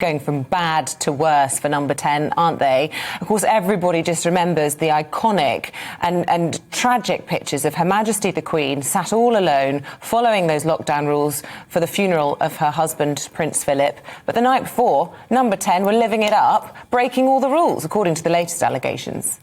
Going from bad to worse for number 10, aren't they? Of course, everybody just remembers the iconic and tragic pictures of Her Majesty the Queen sat all alone following those lockdown rules for the funeral of her husband, Prince Philip. But the night before, number 10 were living it up, breaking all the rules, according to the latest allegations.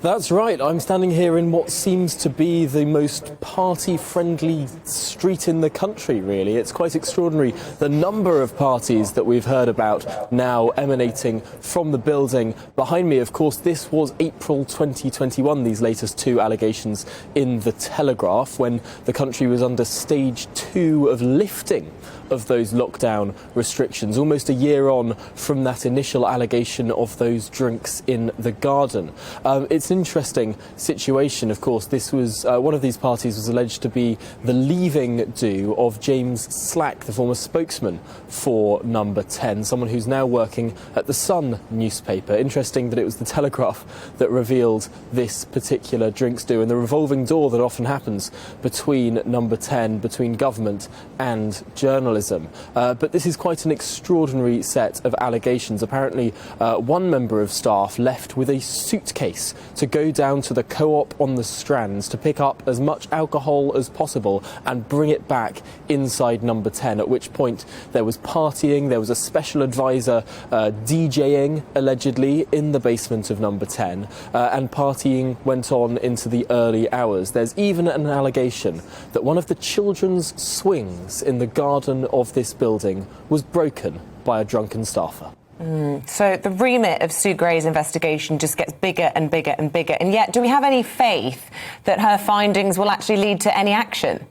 That's right. I'm standing here in what seems to be the most party-friendly street in the country, really. It's quite extraordinary, the number of parties that we've heard about now emanating from the building behind me. Of course, this was April 2021, these latest two allegations in The Telegraph, when the country was under stage 2 of lifting of those lockdown restrictions, almost a year on from that initial allegation of those drinks in the garden. It's an interesting situation. Of course, this was one of these parties was alleged to be the leaving do of James Slack, the former spokesman for number 10, someone who's now working at the Sun newspaper. Interesting that it was The Telegraph that revealed this particular drinks do and the revolving door that often happens between number 10, between government and journalism. But this is quite an extraordinary set of allegations. Apparently, one member of staff left with a suitcase to go down to the Co-op on the Strands to pick up as much alcohol as possible and bring it back inside number 10, at which point there was partying, there was a special advisor DJing, allegedly, in the basement of number 10, and partying went on into the early hours. There's even an allegation that one of the children's swings in the garden of this building was broken by a drunken staffer. So the remit of Sue Gray's investigation just gets bigger and bigger and bigger. And yet, do we have any faith that her findings will actually lead to any action?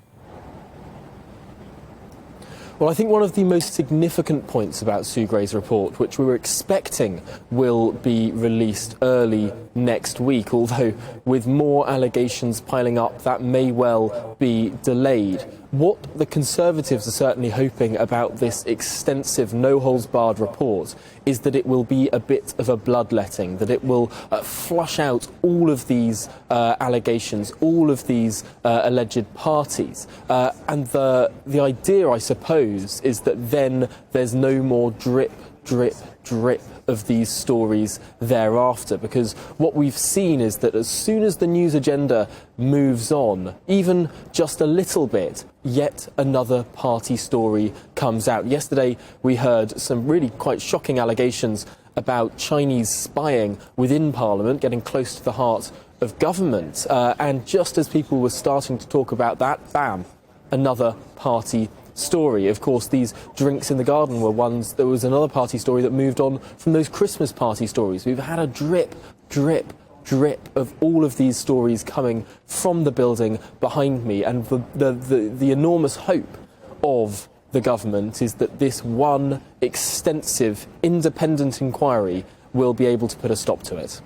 Well, I think one of the most significant points about Sue Gray's report, which we were expecting will be released early next week, although with more allegations piling up, that may well be delayed. What the Conservatives are certainly hoping about this extensive, no-holds-barred report is that it will be a bit of a bloodletting, that it will flush out all of these allegations, all of these alleged parties. And the idea, I suppose, is that then there's no more drip, drip, drip of these stories thereafter, because what we've seen is that as soon as the news agenda moves on, even just a little bit, yet another party story comes out. Yesterday we heard some really quite shocking allegations about Chinese spying within Parliament, getting close to the heart of government, and just as people were starting to talk about that, bam, another party story. Of course, these drinks in the garden were ones. There was another party story that moved on from those Christmas party stories. We've had a drip, drip, drip of all of these stories coming from the building behind me, and the enormous hope of the government is that this one extensive independent inquiry will be able to put a stop to it.